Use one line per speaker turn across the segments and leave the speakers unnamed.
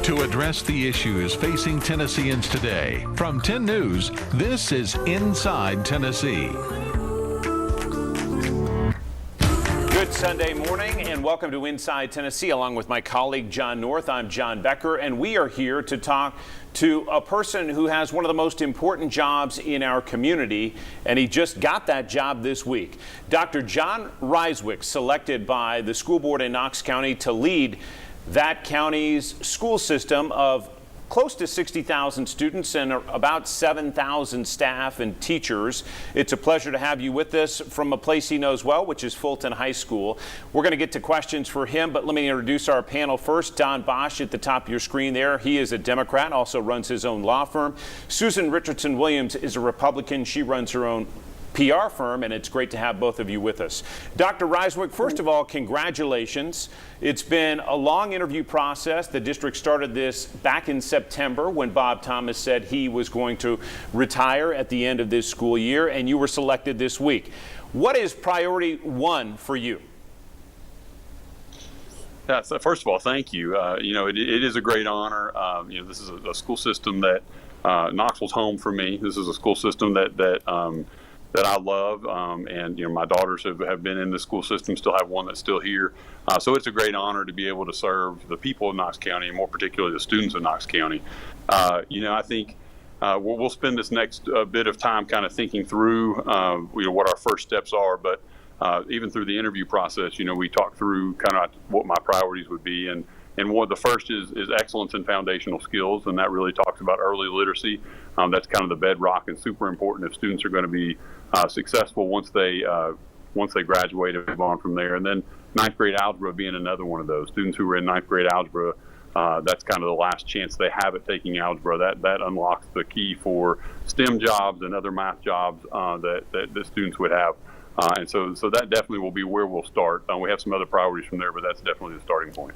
To address the issues facing Tennesseans today, from 10 News, this is Inside Tennessee.
Good Sunday morning and welcome to Inside Tennessee. Along with my colleague John North, I'm John Becker, and we are here to talk to a person who has one of the most important jobs in our community, and he just got that job this week. Dr. Jon Rysewyk, selected by the school board in Knox County to lead that county's school system of close to 60,000 students and about 7,000 staff and teachers. It's a pleasure to have you with us from a place he knows well, which is Fulton High School. We're going to get to questions for him, but let me introduce our panel first. Don Bosch at the top of your screen there. He is a Democrat, also runs his own law firm. Susan Richardson Williams is a Republican. She runs her own PR firm, and it's great to have both of you with us. Dr. Rysewyk, first of all, congratulations. It's been a long interview process. The district started this back in September when Bob Thomas said he was going to retire at the end of this school year, and you were selected this week. What is priority one for you?
Yeah, so first of all, thank you. It is a great honor. This is a school system that Knoxville's home for me. This is a school system that I love, and my daughters have been in the school system, still have one that's still here. So it's a great honor to be able to serve the people of Knox County, and more particularly the students of Knox County. I think we'll spend this next bit of time kind of thinking through what our first steps are, but even through the interview process, we talk through kind of what my priorities would be. And one of the first is excellence in foundational skills, and that really talks about early literacy. That's kind of the bedrock and super important if students are going to be successful once they graduate and move on from there. And then ninth grade algebra being another one of those. Students who are in ninth grade algebra, that's kind of the last chance they have at taking algebra. That unlocks the key for STEM jobs and other math jobs that the students would have. And so that definitely will be where we'll start. We have some other priorities from there, but that's definitely the starting point.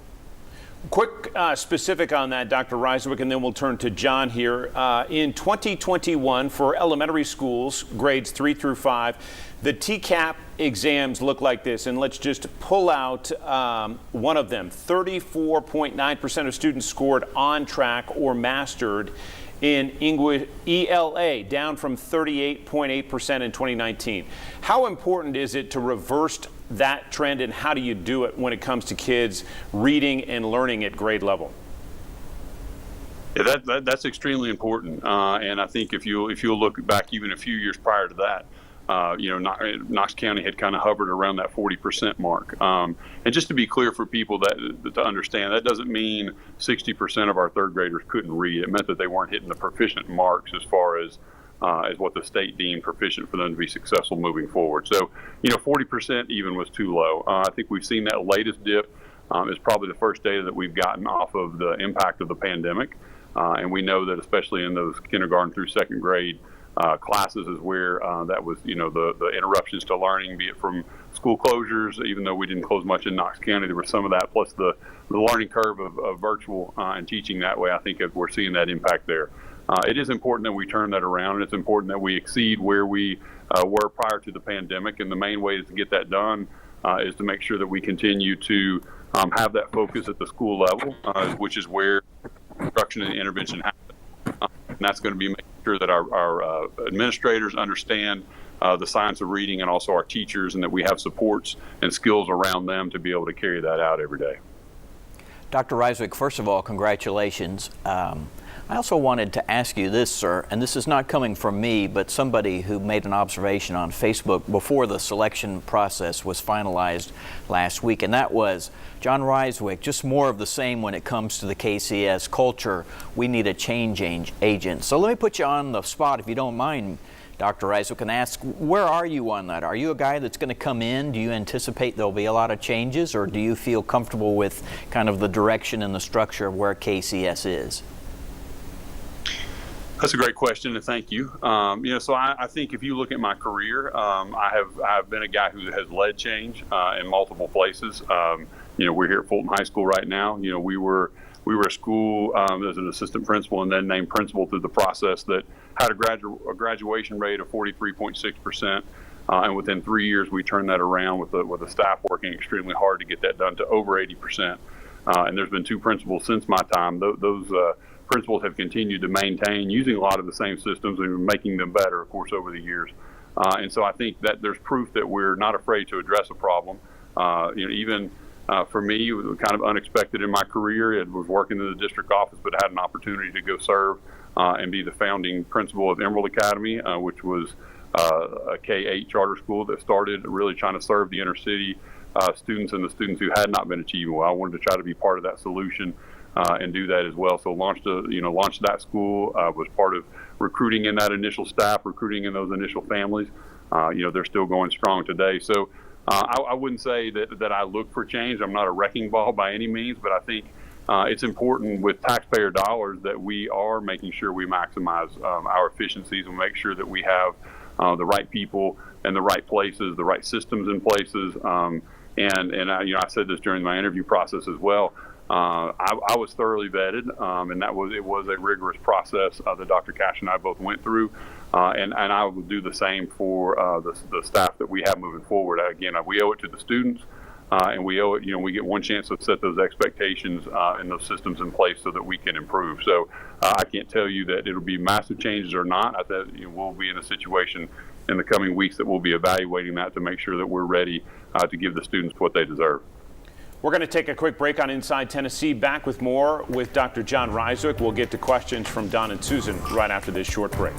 Quick specific on that, Dr. Rysewyk, and then we'll turn to John here. In 2021, for elementary schools, grades 3 through 5, the TCAP exams look like this, and let's just pull out one of them. 34.9% of students scored on track or mastered in English ELA, down from 38.8% in 2019. How important is it to reverse that trend, and how do you do it when it comes to kids reading and learning at grade level?
Yeah, that's extremely important, and I think if you look back even a few years prior to that, Knox County had kind of hovered around that 40% mark. And just to be clear for people to understand, that doesn't mean 60% of our third graders couldn't read. It meant that they weren't hitting the proficient marks as far as what the state deemed proficient for them to be successful moving forward. So, 40% even was too low. I think we've seen that latest dip is probably the first data that we've gotten off of the impact of the pandemic. And we know that especially in those kindergarten through second grade classes is where that was, the interruptions to learning, be it from school closures, even though we didn't close much in Knox County, there was some of that, plus the learning curve of virtual and teaching that way. I think we're seeing that impact there. It is important that we turn that around, and it's important that we exceed where we were prior to the pandemic. And the main way to get that done is to make sure that we continue to have that focus at the school level, which is where instruction and intervention happens. And that's going to be making sure that our administrators understand the science of reading, and also our teachers, and that we have supports and skills around them to be able to carry that out every day.
Dr. Rysewyk, first of all, congratulations. I also wanted to ask you this, sir, and this is not coming from me, but somebody who made an observation on Facebook before the selection process was finalized last week, and that was, Jon Rysewyk, just more of the same when it comes to the KCS culture. We need a change agent. So let me put you on the spot, if you don't mind, Dr. Rysewyk, and ask, where are you on that? Are you a guy that's going to come in? Do you anticipate there'll be a lot of changes, or do you feel comfortable with kind of the direction and the structure of where KCS is?
That's a great question, and thank you. So I think if you look at my career, I've been a guy who has led change in multiple places. We're here at Fulton High School right now. We were a school as an assistant principal and then named principal through the process that had a graduation rate of 43.6%. And within 3 years, we turned that around with the staff working extremely hard to get that done to over 80%. and there's been 2 principals since my time. Those principals have continued to maintain using a lot of the same systems and making them better, of course, over the years. And so I think that there's proof that we're not afraid to address a problem. Even for me, it was kind of unexpected in my career. I was working in the district office, but I had an opportunity to go serve and be the founding principal of Emerald Academy, which was a K-8 charter school that started really trying to serve the inner city students and the students who had not been achieving well. I wanted to try to be part of that solution and do that as well. So launched that school, was part of recruiting in that initial staff, recruiting in those initial families. They're still going strong today. So I wouldn't say that I look for change. I'm not a wrecking ball by any means, but I think it's important with taxpayer dollars that we are making sure we maximize our efficiencies and make sure that we have the right people in the right places, the right systems in places. I said this during my interview process as well. I was thoroughly vetted, and it was a rigorous process that Dr. Cash and I both went through, and I will do the same for the staff that we have moving forward. Again, we owe it to the students, and we owe it. We get one chance to set those expectations and those systems in place so that we can improve. So I can't tell you that it'll be massive changes or not. I think we'll be in a situation in the coming weeks that we'll be evaluating that to make sure that we're ready to give the students what they deserve.
We're going to take a quick break on Inside Tennessee. Back with more with Dr. Jon Rysewyk. We'll get to questions from Don and Susan right after this short break.